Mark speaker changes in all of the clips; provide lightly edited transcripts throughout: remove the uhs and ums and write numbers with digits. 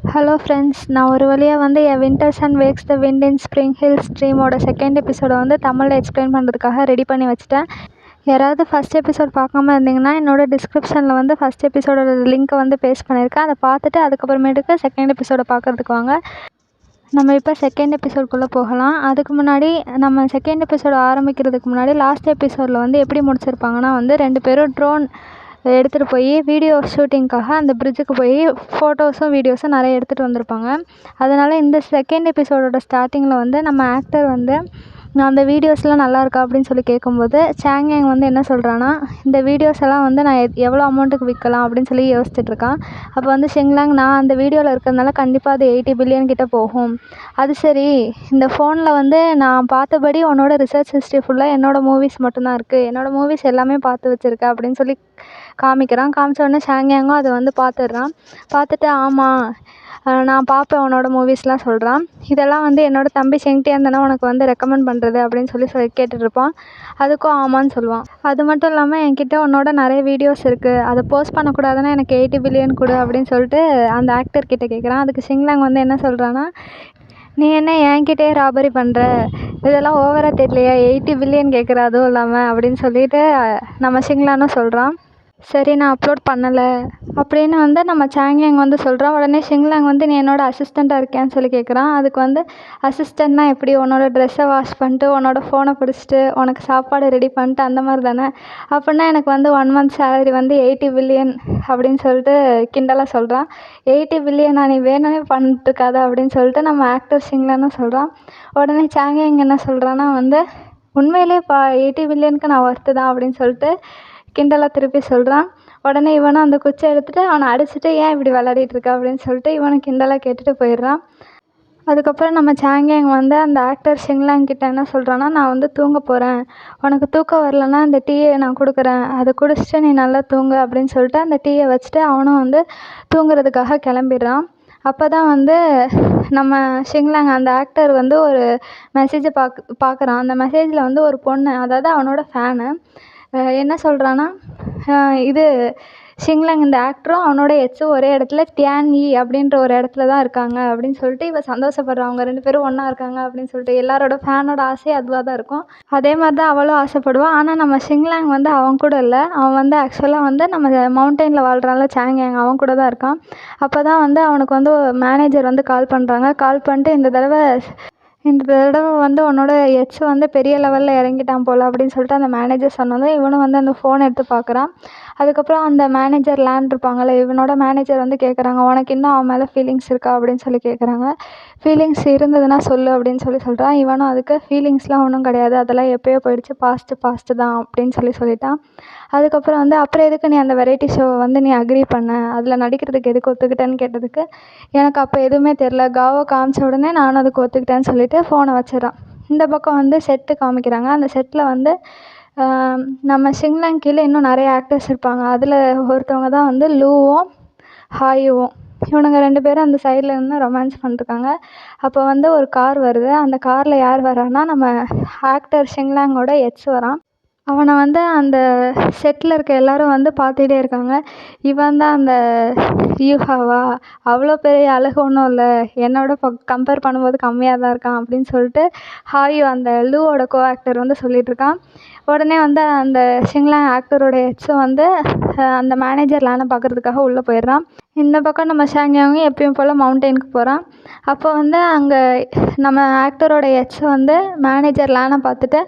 Speaker 1: Hello friends, நான் ஒரு வழியாக வந்து என் winter sun wakes the wind in spring hills ட்ரீமோட செகண்ட் எபிசோடை வந்து தமிழில் எக்ஸ்பிளைன் பண்ணுறதுக்காக ரெடி பண்ணி வச்சுட்டேன். யாராவது ஃபஸ்ட் எபிசோட் பார்க்காம இருந்தீங்கன்னா என்னோட டிஸ்கிரிப்ஷனில் வந்து ஃபஸ்ட் எபிசோடோட லிங்க்கை வந்து பேஸ்ட் பண்ணியிருக்கேன். அதை பார்த்துட்டு அதுக்கப்புறமேட்டுக்கு செகண்ட் எபிசோடை பார்க்குறதுக்கு வாங்க. நம்ம இப்போ செகண்ட் எபிசோடுக்குள்ளே போகலாம். அதுக்கு முன்னாடி நம்ம செகண்ட் எபிசோடு ஆரம்பிக்கிறதுக்கு முன்னாடி லாஸ்ட் எபிசோடில் வந்து எப்படி முடிச்சிருப்பாங்கன்னா வந்து 2 பேரும் ட்ரோன் எடுத்துகிட்டு போய் வீடியோ ஷூட்டிங்க்காக அந்த பிரிட்ஜுக்கு போய் ஃபோட்டோஸும் வீடியோஸும் நிறைய எடுத்துகிட்டு வந்திருப்பாங்க. அதனால் இந்த செகண்ட் எபிசோடோட ஸ்டார்டிங்கில் வந்து நம்ம ஆக்டர் வந்து அந்த வீடியோஸ்லாம் நல்லா இருக்கா அப்படின்னு சொல்லி கேட்கும்போது சாங்யாங் வந்து என்ன சொல்கிறான்னா, இந்த வீடியோஸ் எல்லாம் வந்து நான் எவ்வளோ அமௌண்ட்டுக்கு விற்கலாம் அப்படின்னு சொல்லி யோசிச்சுட்ருக்கான். அப்போ வந்து ஷிங்லாங், நான் அந்த வீடியோவில் இருக்கிறதுனால கண்டிப்பாக அது 80 பில்லியன் கிட்ட போகும். அது சரி, இந்த ஃபோனில் வந்து நான் பார்த்தபடி உன்னோட ரிசர்ச் ஹிஸ்ட்ரி ஃபுல்லாக என்னோடய மூவிஸ் மட்டும்தான் இருக்குது, என்னோடய மூவிஸ் எல்லாமே பார்த்து வச்சுருக்கேன் அப்படின்னு சொல்லி காமிக்கிறான். காமிச்ச உடனே சாங்யாங்கும் அதை வந்து பார்த்துடுறான். பார்த்துட்டு ஆமாம், நான் பார்ப்பேன் உன்னோட மூவிஸ்லாம் சொல்கிறான். இதெல்லாம் வந்து என்னோடய தம்பி செங்டியான் தானே உனக்கு வந்து ரெக்கமெண்ட் பண்ணுறது அப்படின்னு சொல்லி கேட்டுட்ருப்பான். அதுக்கும் ஆமான்னு சொல்லுவான். அது மட்டும் இல்லாமல் என்கிட்ட உன்னோட நிறைய வீடியோஸ் இருக்குது, அதை போஸ்ட் பண்ணக்கூடாதுன்னா எனக்கு 80 பில்லியன் கொடு அப்படின்னு சொல்லிட்டு அந்த ஆக்டர்கிட்ட கேட்குறான். அதுக்கு ஷிங்லாங் வந்து என்ன சொல்கிறான்னா, நீ என்ன என்கிட்டயே ராபரி பண்ணுற, இதெல்லாம் ஓவராக தெரியலையா, 80 பில்லியன் கேட்குற அதுவும் இல்லாமல் அப்படின்னு சொல்லிட்டு நம்ம ஷிங்லானும் சொல்கிறான். சரி, நான் அப்லோட் பண்ணலை அப்படின்னு வந்து நம்ம சாங்யாங் வந்து சொல்கிறான். உடனே ஷிங்லாங் வந்து நீ என்னோட அசிஸ்டண்ட்டாக இருக்கியான்னு சொல்லி கேட்குறான். அதுக்கு வந்து அசிஸ்டண்ட்னா எப்படி, உன்னோட ட்ரெஸ்ஸை வாஷ் பண்ணிட்டு உன்னோட ஃபோனை பிடிச்சிட்டு உனக்கு சாப்பாடு ரெடி பண்ணிட்டு அந்த மாதிரி தானே, அப்படின்னா எனக்கு வந்து 1 மந்த் சேலரி வந்து 80 பில்லியன் அப்படின்னு சொல்லிட்டு கிண்டலாக சொல்கிறான். 80 பில்லியனா, நீ வேணும்னே பண்ணிட்டுருக்காத அப்படின்னு சொல்லிட்டு நம்ம ஆக்டர் ஷிங்லானும் சொல்கிறான். உடனே சாங்யாங் என்ன சொல்கிறான்னா வந்து, உண்மையிலே 80 பில்லியனுக்கு நான் ஒர்த்து தான் அப்படின்னு சொல்லிட்டு கிண்டலாக திருப்பி சொல்கிறான். உடனே இவனும் அந்த குச்சை எடுத்துகிட்டு அவனை அடிச்சுட்டு ஏன் இப்படி விளையாடிட்டு இருக்க அப்படின்னு சொல்லிட்டு இவனை கிண்டலாக கேட்டுட்டு போயிடுறான். அதுக்கப்புறம் நம்ம சாங்யாங் வந்து அந்த ஆக்டர் ஷிங்லாங் கிட்ட என்ன சொல்கிறான்னா, நான் வந்து தூங்க போகிறேன், உனக்கு தூக்கம் வரலன்னா அந்த டீயை நான் கொடுக்குறேன், அதை குடிச்சிட்டு நீ நல்லா தூங்கு அப்படின்னு சொல்லிட்டு அந்த டீயை வச்சுட்டு அவனும் வந்து தூங்குறதுக்காக கிளம்பிடுறான். அப்போ தான் வந்து நம்ம ஷிங்லாங் அந்த ஆக்டர் வந்து ஒரு மெசேஜை பார்க்குறான். அந்த மெசேஜில் வந்து ஒரு பொண்ணு, அதாவது அவனோட ஃபேனு, என்ன சொல்கிறான்னா, இது ஷிங்லாங் இந்த ஆக்டரும் அவனோட எக்ஸும் ஒரே இடத்துல டியான்யி அப்படின்ற ஒரு இடத்துல தான் இருக்காங்க அப்படின்னு சொல்லிட்டு இவன் சந்தோஷப்படுறான். அவங்க 2 பேரும் ஒன்றா இருக்காங்க அப்படின்னு சொல்லிட்டு எல்லாரோட ஃபேனோட ஆசை அதுவாக தான் இருக்கும். அதே மாதிரி தான் அவளும் ஆசைப்படுவான். ஆனால் நம்ம ஷிங்லாங் வந்து அவன் கூட இல்லை, அவன் வந்து ஆக்சுவலாக வந்து நம்ம மவுண்டெயினில் வாழ்கிறான்ல சாங்யாங், அவன் கூட தான் இருக்கான். அப்போ தான் வந்து அவனுக்கு வந்து மேனேஜர் வந்து கால் பண்ணுறாங்க. கால் பண்ணிட்டு இந்த தடவை வந்து உன்னோட எக்ஸ் வந்து பெரிய லெவலில் இறங்கிட்டான் போல் அப்படின்னு சொல்லிட்டு அந்த மேனேஜர் சொன்னதும் இவனும் வந்து அந்த ஃபோனை எடுத்து பார்க்குறான். அதுக்கப்புறம் அந்த மேனேஜர் லேண்ட் இருப்பாங்கள்ல, இவனோட மேனேஜர் வந்து கேட்குறாங்க, உனக்கு இன்னும் அவன் மேலே ஃபீலிங்ஸ் இருக்கா அப்படின்னு சொல்லி கேட்குறாங்க. ஃபீலிங்ஸ் இருந்ததுன்னா சொல்லு அப்படின்னு சொல்கிறான். இவனும் அதுக்கு ஃபீலிங்ஸ்லாம் ஒன்றும் கிடையாது, அதெல்லாம் எப்போயோ போயிடுச்சு, பாஸ்ட்டு தான் அப்படின்னு சொல்லிட்டான். அதுக்கப்புறம் வந்து அப்புறம் எதுக்கு நீ அந்த வெரைட்டி ஷோவை வந்து நீ அக்ரி பண்ண, அதில் நடிக்கிறதுக்கு எதுக்கு ஒத்துக்கிட்டேன்னு கேட்டதுக்கு எனக்கு அப்போ எதுவுமே தெரில, காவோ காமிச்ச உடனே நானும் அதுக்கு ஒத்துக்கிட்டேன்னு சொல்லிட்டு ஃபோனை வச்சிடறான். இந்த பக்கம் வந்து செட்டு காமிக்கிறாங்க. அந்த செட்டில் வந்து நம்ம ஷிங்லாங் கீழே இன்னும் நிறைய ஆக்டர்ஸ் இருப்பாங்க. அதில் ஒருத்தவங்க தான் வந்து லூவும் ஹாயுவும். இவனுங்க 2 பேரும் அந்த சைடில் இருந்து ரொமான்ஸ் பண்ணிருக்காங்க. அப்போ வந்து ஒரு கார் வருது. அந்த காரில் யார் வரான்னா, நம்ம ஆக்டர் ஷிங்லாங்கோட எக்ஸ் வரான். அவனை வந்து அந்த செட்டில் இருக்க எல்லோரும் வந்து பார்த்துட்டே இருக்காங்க. இவன் தான் அந்த யூஹாவா, அவ்வளோ பெரிய அழகு ஒன்றும் இல்லை, என்னோட கம்பேர் பண்ணும்போது கம்மியாக தான் இருக்கான் அப்படின்னு சொல்லிட்டு ஹாயு அந்த லூவோட கோ ஆக்டர் வந்து சொல்லிகிட்ருக்கான். உடனே வந்து அந்த ஷிங்லாங் ஆக்டரோட எக்ஸும் வந்து அந்த மேனேஜர் லேனை பார்க்குறதுக்காக உள்ளே போயிடுறான். இந்த பக்கம் நம்ம ஷாங்யாங் எப்பயும் போல் மவுண்டெயினுக்கு போகிறான். அப்போ வந்து அங்கே நம்ம ஆக்டரோட எக்ஸ் வந்து மேனேஜர் லேனை பார்த்துட்டு,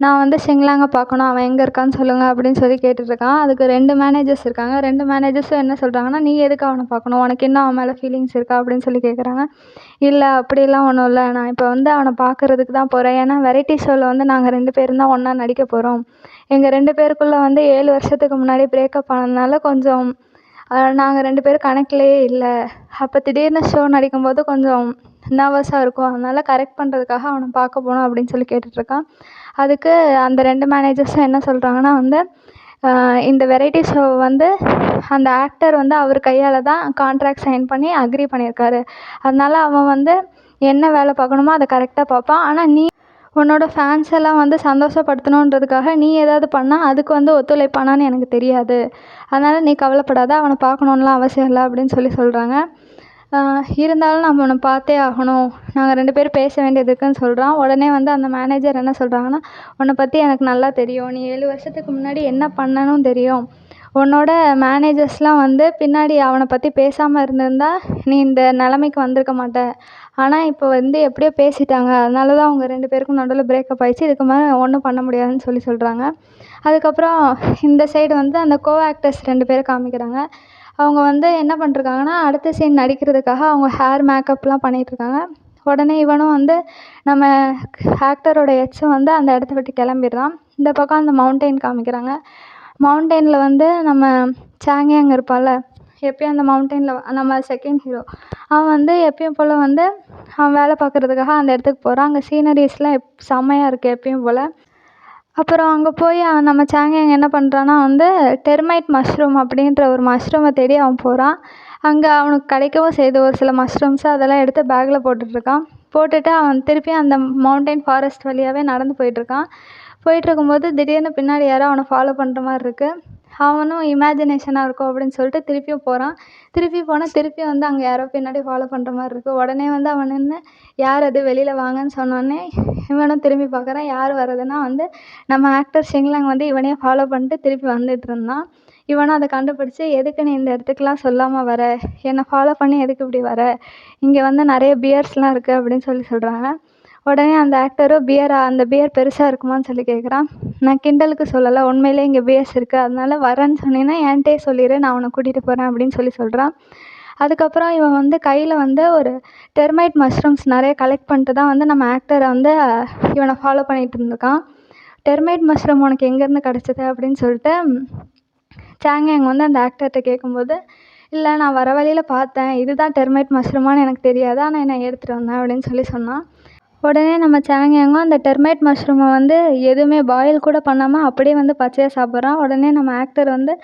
Speaker 1: நான் வந்து ஷிங்லாங்கை பார்க்கணும், அவன் எங்கே இருக்கான்னு சொல்லுங்கள் அப்படின்னு சொல்லி கேட்டுட்ருக்கான். அதுக்கு 2 மேனேஜர்ஸ் இருக்காங்க. 2 மேனேஜர்ஸும் என்ன சொல்கிறாங்கன்னா, நீ எதுக்கு அவனை பார்க்கணும், உனக்கு இன்னும் அவன் மேலே ஃபீலிங்ஸ் இருக்கா அப்படின்னு சொல்லி கேட்குறாங்க. இல்லை அப்படிலாம் ஒன்றும் இல்லை, நான் இப்போ வந்து அவனை பார்க்குறதுக்கு தான் போகிறேன், ஏன்னா வெரைட்டி ஷோவில் வந்து நாங்கள் 2 பேரும் தான் ஒன்றா நடிக்க போகிறோம், எங்கள் 2 பேருக்குள்ளே வந்து 7 வருஷத்துக்கு முன்னாடி பிரேக்கப் ஆனதுனால கொஞ்சம் நாங்கள் 2 பேரும் கணக்கிலேயே இல்லை, அப்போ திடீர்னு ஷோ நடிக்கும்போது கொஞ்சம் நர்வஸாக இருக்கும், அதனால் கரெக்ட் பண்ணுறதுக்காக அவனை பார்க்க போகணும் அப்படின்னு சொல்லி கேட்டுட்ருக்கான். அதுக்கு அந்த 2 மேனேஜர்ஸும் என்ன சொல்கிறாங்கன்னா வந்து, இந்த வெரைட்டி ஷோ வந்து அந்த ஆக்டர் வந்து அவர் கையால் தான் கான்ட்ராக்ட் சைன் பண்ணி அக்ரி பண்ணியிருக்காரு, அதனால் அவன் வந்து என்ன வேலை பார்க்கணுமோ அதை கரெக்டாக பார்ப்பான். ஆனால் நீ உன்னோட ஃபேன்ஸ் எல்லாம் வந்து சந்தோஷப்படுத்தணுன்றதுக்காக நீ ஏதாவது பண்ணால் அதுக்கு வந்து ஒத்துழைப்பானான்னு எனக்கு தெரியாது, அதனால் நீ கவலைப்படாத, அவனை பார்க்கணுன்னுலாம் அவசியம் இல்லை அப்படின்னு சொல்கிறாங்க. இருந்தாலும் நம்ம உன்னை பார்த்தே ஆகணும், நாங்கள் 2 பேரும் பேச வேண்டியது இருக்குன்னு சொல்கிறான். உடனே வந்து அந்த மேனேஜர் என்ன சொல்கிறாங்கன்னா, உன்னை பற்றி எனக்கு நல்லா தெரியும், நீ 7 வருஷத்துக்கு முன்னாடி என்ன பண்ணணும் தெரியும், உன்னோட மேனேஜர்ஸ்லாம் வந்து பின்னாடி அவனை பற்றி பேசாமல் இருந்திருந்தா நீ இந்த நிலமைக்கு வந்திருக்க மாட்ட. ஆனால் இப்போ வந்து எப்படியோ பேசிட்டாங்க, அதனால தான் அவங்க 2 பேருக்கும் நடுவில் பிரேக்கப் ஆகிடுச்சு, இதுக்கு மேலே ஒன்றும் பண்ண முடியாதுன்னு சொல்கிறாங்க. அதுக்கப்புறம் இந்த சைடு வந்து அந்த ஆக்டர்ஸ் 2 பேரை காமிக்கிறாங்க. அவங்க வந்து என்ன பண்ணிருக்காங்கன்னா, அடுத்த சீன் நடிக்கிறதுக்காக அவங்க ஹேர் மேக்கப்லாம் பண்ணிகிட்ருக்காங்க. உடனே இவனும் வந்து நம்ம ஆக்டரோட எக்ஸும் வந்து அந்த இடத்த விட்டு கிளம்பிடுறான். இந்த பக்கம் அந்த மவுண்டெயின் காமிக்கிறாங்க. மவுண்டெயினில் வந்து நம்ம சாங்கியாங் இருப்பான்ல, எப்பயும் அந்த மவுண்டெயினில் நம்ம செகண்ட் ஹீரோ, அவன் வந்து எப்பயும் போல் வந்து அவன் வேலை பார்க்குறதுக்காக அந்த இடத்துக்கு போகிறான். அங்கே சீனரிஸ்லாம் செம்மையாக இருக்குது எப்பயும் போல். அப்புறம் அங்கே போய் நம்ம சாங்கியாங் என்ன பண்ணுறான்னா வந்து டெர்மைட் மஷ்ரூம் அப்படின்ற ஒரு மஷ்ரூமை தேடி அவன் போகிறான். அங்கே அவனுக்கு கிடைக்கவும் செய்யுது ஒரு சில மஷ்ரூம்ஸு, அதெல்லாம் எடுத்து பேக்கில் போட்டுட்ருக்கான். போட்டுட்டு அவன் திருப்பியும் அந்த மவுண்டைன் ஃபாரஸ்ட் வழியாகவே நடந்து போயிட்டுருக்கான். போயிட்டுருக்கும்போது திடீர்னு பின்னாடி யாரோ அவனை ஃபாலோ பண்ணுற மாதிரி இருக்குது. அவனும் இமேஜினேஷனாக இருக்கும் அப்படின்னு சொல்லிட்டு திருப்பியும் போகிறான். திருப்பி போனால் திருப்பியும் வந்து அங்கே யாரோ பின்னாடி ஃபாலோ பண்ணுற மாதிரி இருக்குது. உடனே வந்து அவன் நின்று யார் அது வெளியில் வாங்கன்னு சொன்னோடனே இவனும் திரும்பி பார்க்குறான். யார் வர்றதுன்னா வந்து நம்ம ஆக்டர் ஷெங்லாங் வந்து இவனையே ஃபாலோ பண்ணிட்டு திருப்பி வந்துட்டு இருந்தான். இவனும் அதை கண்டுபிடிச்சி, எதுக்கு நீ இந்த இடத்துக்குலாம் சொல்லாமல் வர, என்னை ஃபாலோ பண்ணி எதுக்கு இப்படி வர, இங்கே வந்து நிறைய பியர்ஸ்லாம் இருக்குது அப்படின்னு சொல்கிறாங்க. உடனே அந்த ஆக்டரும் அந்த பியர் பெருசாக இருக்குமான்னு சொல்லி கேட்குறான். நான் கிண்டலுக்கு சொல்லலை, உண்மையிலே இங்கே பியர்ஸ் இருக்குது, அதனால வரேன்னு சொன்னீங்கன்னா என்கிட்டே சொல்லிடு, நான் உன்னை கூட்டிகிட்டு போகிறேன் அப்படின்னு சொல்கிறான். அதுக்கப்புறம் இவன் வந்து கையில் வந்து ஒரு டெர்மைட் மஷ்ரூம்ஸ் நிறைய கலெக்ட் பண்ணிட்டு தான் வந்து நம்ம ஆக்டரை வந்து இவனை ஃபாலோ பண்ணிகிட்டு இருந்திருக்கான். டெர்மைட் மஷ்ரூம் உனக்கு எங்கேருந்து கிடச்சிது அப்படின்னு சொல்லிட்டு சாங்கியாங் வந்து அந்த ஆக்டர்கிட்ட கேட்கும்போது, இல்லை நான் வர வழியில் பார்த்தேன், இதுதான் டெர்மைட் மஷ்ரூமான்னு எனக்கு தெரியாது, ஆனால் நான் எடுத்துகிட்டு வந்தேன் அப்படின்னு சொன்னான். உடனே நம்ம சாங்கியாங்கும் அந்த டெர்மைட் மஷ்ரூமை வந்து எதுவுமே பாயில் கூட பண்ணாமல் அப்படியே வந்து பச்சையாக சாப்பிட்றான். உடனே நம்ம ஆக்டர் வந்து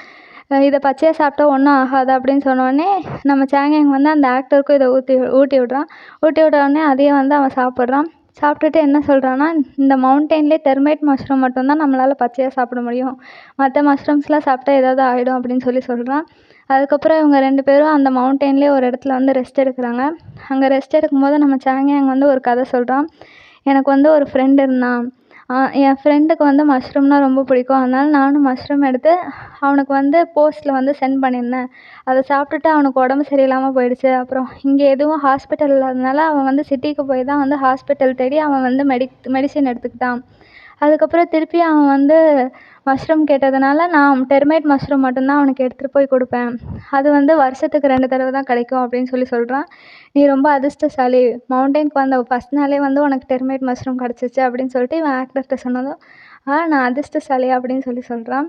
Speaker 1: இதை பச்சையாக சாப்பிட்டா ஒன்றும் ஆகாது அப்படின்னு சொன்னோடனே நம்ம சாங்கியாங் வந்து அந்த ஆக்டருக்கும் இதை ஊட்டி விட்றான். ஊட்டி விட்டோடனே அதையும் வந்து அவன் சாப்பிட்றான். சாப்பிட்டுட்டு என்ன சொல்கிறான்னா, இந்த மவுண்டெயின்லேயே டெர்மைட் மஷ்ரூம் மட்டும்தான் நம்மளால் பச்சையாக சாப்பிட முடியும், மற்ற மஷ்ரூம்ஸ்லாம் சாப்பிட்டா ஏதாவது ஆகிடும் அப்படின்னு சொல்கிறான். அதுக்கப்புறம் இவங்க 2 பேரும் அந்த மவுண்டெயின்லேயே ஒரு இடத்துல வந்து ரெஸ்ட் எடுக்கிறாங்க. அங்கே ரெஸ்ட் எடுக்கும்போது நம்ம சாங்கியாங் வந்து ஒரு கதை சொல்கிறான். எனக்கு வந்து ஒரு ஃப்ரெண்டு இருந்தான், என் ஃப்ரெண்டுக்கு வந்து மஷ்ரூம்னால் ரொம்ப பிடிக்கும், அதனால நானும் மஷ்ரூம் எடுத்து அவனுக்கு வந்து போஸ்ட்டில் வந்து சென்ட் பண்ணியிருந்தேன். அதை சாப்பிட்டுட்டு அவனுக்கு உடம்பு சரியில்லாமல் போயிடுச்சு. அப்புறம் இங்கே எதுவும் ஹாஸ்பிட்டல் இல்லாதனால அவன் வந்து சிட்டிக்கு போய் தான் வந்து ஹாஸ்பிட்டல் தேடி அவன் வந்து மெடிசின் எடுத்துக்கிட்டான். அதுக்கப்புறம் திருப்பி அவன் வந்து மஷ்ரூம் கேட்டதுனால நான் டெர்மைட் மஷ்ரூம் மட்டும்தான் அவனுக்கு எடுத்துகிட்டு போய் கொடுப்பேன், அது வந்து வருஷத்துக்கு 2 தடவை தான் கிடைக்கும் அப்படின்னு சொல்கிறான். நீ ரொம்ப அதிர்ஷ்டசாலி, மவுண்டெயினுக்கு வந்த ஃபஸ்ட் நாளே வந்து உனக்கு டெர்மைட் மஷ்ரூம் கிடச்சிச்சு அப்படின்னு சொல்லிட்டு இவன் ஆக்டர்கிட்ட சொன்னதும், நான் அதிர்ஷ்டசாலி அப்படின்னு சொல்கிறான்.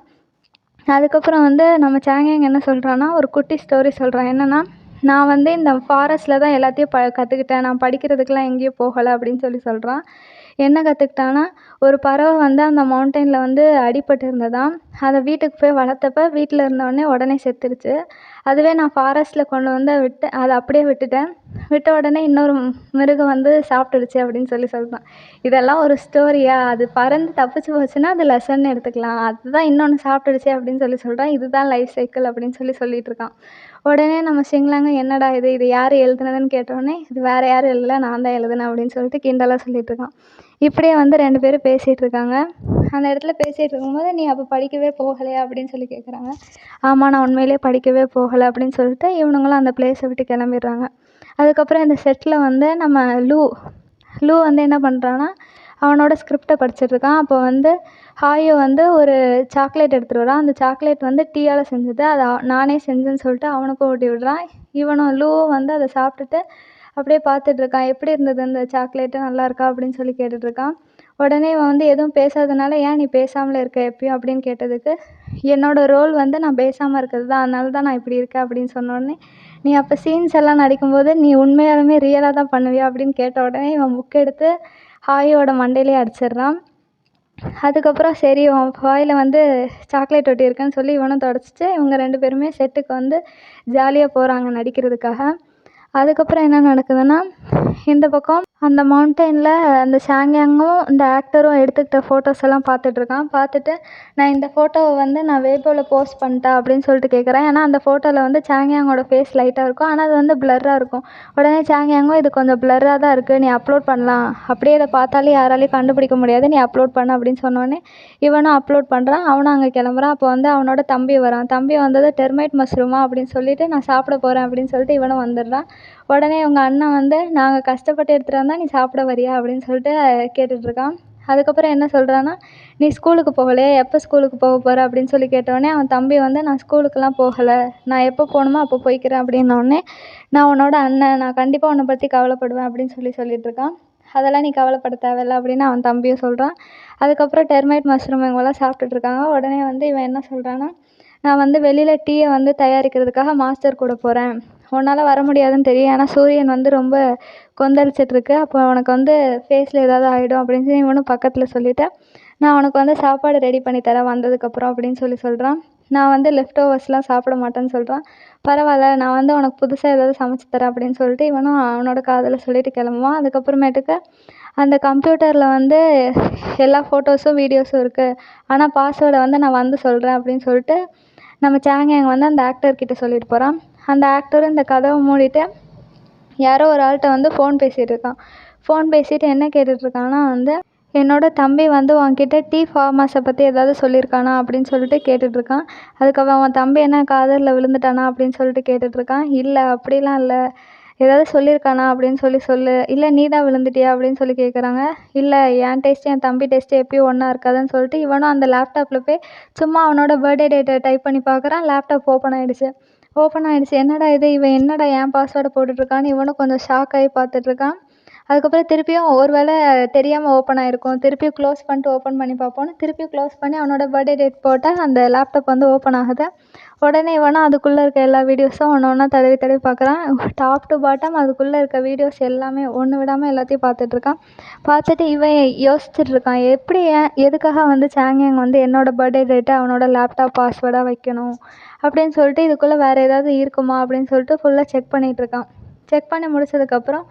Speaker 1: அதுக்கப்புறம் வந்து நம்ம சாங்கியாங் என்ன சொல்கிறான்னா, ஒரு குட்டி ஸ்டோரி சொல்கிறான். என்னென்னா, நான் வந்து இந்த ஃபாரஸ்ட்டில் தான் எல்லாத்தையும் கற்றுக்கிட்டேன், நான் படிக்கிறதுக்கெலாம் எங்கேயும் போகலை அப்படின்னு சொல்கிறான். என்ன கற்றுக்கிட்டான்னா, ஒரு பறவை வந்து அந்த மவுண்டெயினில் வந்து அடிபட்டு இருந்ததாம். அதை வீட்டுக்கு போய் வளர்த்தப்ப வீட்டில் இருந்தோடனே உடனே செத்துருச்சு. அதுவே நான் ஃபாரஸ்ட்டில் கொண்டு வந்து அதை அப்படியே விட்டுட்டேன். விட்ட உடனே இன்னொரு மிருகம் வந்து சாப்பிட்டுடுச்சு அப்படின்னு சொல்கிறான். இதெல்லாம் ஒரு ஸ்டோரியா, அது பறந்து தப்பிச்சு போச்சுன்னா அது லெசன் எடுத்துக்கலாம், அதுதான் இன்னொன்று சாப்பிட்டுடுச்சு அப்படின்னு சொல்கிறான். இதுதான் லைஃப் சைக்கிள் அப்படின்னு சொல்லிட்டு இருக்கான். உடனே நம்ம ஷெங்லாங் என்னடா இது யார் எழுதுனதுன்னு கேட்டோடனே, இது வேறு யாரும் எழுதலை, நான் தான் எழுதுனேன் அப்படின்னு சொல்லிட்டு கிண்டலாக சொல்லிட்டு இருக்கான். இப்படியே வந்து 2 பேரும் பேசிகிட்டு இருக்காங்க. அந்த இடத்துல பேசிகிட்டு இருக்கும்போது, நீ அப்போ படிக்கவே போகலையா அப்படின்னு கேட்குறாங்க. ஆமாம், நான் உண்மையிலே படிக்கவே போகலை அப்படின்னு சொல்லிட்டு இவனுங்களும் அந்த பிளேஸை விட்டு கிளம்பிடுறாங்க. அதுக்கப்புறம் இந்த செட்டில் வந்து நம்ம லூ வந்து என்ன பண்ணுறான்னா, அவனோட ஸ்கிரிப்டை படிச்சிட்ருக்கான். அப்போ வந்து ஹாயோ வந்து ஒரு சாக்லேட் எடுத்துகிட்டு வரான். அந்த சாக்லேட் வந்து டீயால் செஞ்சது, அதை நானே செஞ்சேன்னு சொல்லிட்டு அவனுக்கும் ஊட்டி விடுறான். இவனும் லூவும் வந்து அதை சாப்பிட்டுட்டு அப்படியே பார்த்துட்ருக்கான். எப்படி இருந்தது அந்த சாக்லேட்டு, நல்லா இருக்கா அப்படின்னு கேட்டுட்ருக்கான். உடனே இவன் வந்து எதுவும் பேசாதனால, ஏன் நீ பேசாமலே இருக்க எப்பயும் அப்படின்னு கேட்டதுக்கு, என்னோடய ரோல் வந்து நான் பேசாமல் இருக்கிறது தான், அதனால தான் நான் இப்படி இருக்கேன் அப்படின்னு சொன்னோடனே, நீ அப்போ சீன்ஸ் எல்லாம் நடிக்கும்போது நீ உண்மையாலுமே ரியலாக தான் பண்ணுவியா அப்படின்னு கேட்ட உடனே இவன் புக் எடுத்து ஹாயோட மண்டையிலே அடிச்சிடுறான். அதுக்கப்புறம் சரி உன் வாயில் வந்து சாக்லேட் ஒட்டியிருக்குன்னு சொல்லி இவனும் தொடச்சிட்டு இவங்க 2 பேருமே செட்டுக்கு வந்து ஜாலியாக போகிறாங்க நடிக்கிறதுக்காக. அதுக்கப்புறம் என்ன நடக்குதுன்னா, இந்த பக்கம் அந்த மவுண்டெயினில் அந்த சாங்யாங்கும் இந்த ஆக்டரும் எடுத்துக்கிட்ட ஃபோட்டோஸ் எல்லாம் பார்த்துட்ருக்கான். பார்த்துட்டு நான் இந்த ஃபோட்டோவை வந்து நான் வேபோவில் போஸ்ட் பண்ணிட்டா அப்படின்னு சொல்லிட்டு கேட்குறேன். ஏன்னா அந்த ஃபோட்டோவில் வந்து சாங்யாங்கோட ஃபேஸ் லைட்டாக இருக்கும், ஆனால் அது வந்து பிளர்ராக இருக்கும். உடனே சாங்யாங்கும் இது கொஞ்சம் பிளர்ராக தான் இருக்குது, நீ அப்லோட் பண்ணலாம், அப்படியே இதை பார்த்தாலே யாராலையும் கண்டுபிடிக்க முடியாது, நீ அப்லோட் பண்ண அப்படின்னு சொன்னோடனே இவனும் அப்லோட் பண்ணுறான். அவனும் அங்கே கிளம்புறான். அப்போ வந்து அவனோட தம்பி வரான். தம்பி வந்தது டெர்மைட் மஷ்ரூமா அப்படின்னு சொல்லிட்டு நான் சாப்பிட போகிறேன் அப்படின்னு சொல்லிட்டு இவனும் வந்துடுறான். உடனே இவங்க அண்ணன் வந்து நாங்கள் கஷ்டப்பட்டு எடுத்துகிட்டு வந்தால் நீ சாப்பிட வரியா அப்படின்னு சொல்லிட்டு கேட்டுட்ருக்கான். அதுக்கப்புறம் என்ன சொல்கிறான்னா, நீ ஸ்கூலுக்கு போகலையே, எப்போ ஸ்கூலுக்கு போக போகிற அப்படின்னு சொல்லி கேட்டோடனே அவன் தம்பி வந்து நான் ஸ்கூலுக்கெலாம் போகலை, நான் எப்போ போகணுமோ அப்போ போய்க்கிறேன் அப்படின்னோடனே நான் உன்னோட அண்ணன், நான் கண்டிப்பாக உன்னை பற்றி கவலைப்படுவேன் அப்படின்னு சொல்லிகிட்ருக்கான். அதெல்லாம் நீ கவலைப்பட தேவையில்ல அப்படின்னு அவன் தம்பியும் சொல்கிறான். அதுக்கப்புறம் டெர்மைட் மஷ்ரூம் இவங்கெல்லாம் சாப்பிட்டுட்ருக்காங்க. உடனே வந்து இவன் என்ன சொல்கிறான்னா, நான் வந்து வெளியில் டீயை வந்து தயாரிக்கிறதுக்காக மாஸ்டர் கூட போகிறேன், உன்னால் வர முடியாதுன்னு தெரியும், ஏன்னா சூரியன் வந்து ரொம்ப கொந்தளிச்சிட்ருக்கு, அப்போ உனக்கு வந்து ஃபேஸில் ஏதாவது ஆகிடும் அப்படின்னு சொல்லி இவனும் பக்கத்தில் சொல்லிவிட்டு நான் உனக்கு வந்து சாப்பாடு ரெடி பண்ணி தரேன் வந்ததுக்கப்புறம் அப்படின்னு சொல்கிறான். நான் வந்து லெஃப்ட் ஓவர்ஸ்லாம் சாப்பிட மாட்டேன்னு சொல்கிறான். பரவாயில்ல, நான் வந்து உனக்கு புதுசாக ஏதாவது சமைச்சு தரேன் அப்படின்னு சொல்லிட்டு இவனும் அவனோட காதில் சொல்லிட்டு கிளம்புவான். அதுக்கப்புறமேட்டுக்கு அந்த கம்ப்யூட்டரில் வந்து எல்லா ஃபோட்டோஸும் வீடியோஸும் இருக்குது, ஆனால் பாஸ்வேர்டை வந்து நான் வந்து சொல்கிறேன் அப்படின்னு சொல்லிட்டு நம்ம சாங்யாங் வந்து அந்த ஆக்டர்கிட்ட சொல்லிட்டு போகிறான். அந்த ஆக்டரும் இந்த கதவை மூடிட்டு யாரோ ஒரு ஆள்கிட்ட வந்து ஃபோன் பேசிகிட்டு இருக்கான். ஃபோன் பேசிட்டு என்ன கேட்டுட்ருக்கான்னா வந்து, என்னோட தம்பி வந்து உன்கிட்ட டீ ஃபார்மஸை பற்றி ஏதாவது சொல்லியிருக்கானா அப்படின்னு சொல்லிட்டு கேட்டுட்ருக்கான். அதுக்கப்புறம் அவன் தம்பி என்ன காதலில் விழுந்துட்டானா அப்படின்னு சொல்லிட்டு கேட்டுட்ருக்கான். இல்லை அப்படிலாம் இல்லை, ஏதாவது சொல்லியிருக்கானா அப்படின்னு சொல்லு, இல்லை நீ தான் விழுந்துட்டியா அப்படின்னு சொல்லி கேட்குறாங்க. இல்லை, என் டேஸ்ட்டு என் தம்பி டேஸ்ட்டு எப்பயும் ஒன்றா இருக்காதுன்னு சொல்லிட்டு இவனும் அந்த லேப்டாப்பில் போய் சும்மா அவனோட பர்த்டே டேட்டை டைப் பண்ணி பார்க்குறான். லேப்டாப் ஓப்பன் ஆகிடுச்சு. என்னடா இது, இவன் என்னடா என் பாஸ்வேர்டை போட்டுட்ருக்கான்னு இவனும் கொஞ்சம் ஷாக் ஆகி பார்த்துட்ருக்கான். அதுக்கப்புறம் திருப்பியும் ஒரு வேளை தெரியாமல் ஓப்பன் ஆகிருக்கும், திருப்பியும் க்ளோஸ் பண்ணிட்டு ஓப்பன் பண்ணி பார்ப்போன்னு திருப்பியும் க்ளோஸ் பண்ணி அவனோட பர்த்டே டேட் போட்டால் அந்த லேப்டாப் வந்து ஓப்பன் ஆகுது. உடனே இவனும் அதுக்குள்ளே இருக்க எல்லா வீடியோஸும் ஒன்று ஒன்றா தடவி பார்க்குறான். டாப் டு பாட்டம் அதுக்குள்ளே இருக்க வீடியோஸ் எல்லாமே ஒன்று விடாமல் எல்லாத்தையும் பார்த்துட்ருக்கான். பார்த்துட்டு இவன் யோசிச்சுட்ருக்கான், எப்படி எதுக்காக வந்து சாங்யாங் வந்து என்னோடய பர்த்டே டேட்டை அவனோட லேப்டாப் பாஸ்வேர்டாக வைக்கணும் அப்படின்னு சொல்லிட்டு இதுக்குள்ளே வேறு ஏதாவது இருக்குமா அப்படின்னு சொல்லிட்டு ஃபுல்லாக செக் பண்ணிகிட்ருக்கான். செக் பண்ணி முடிச்சதுக்கப்புறம்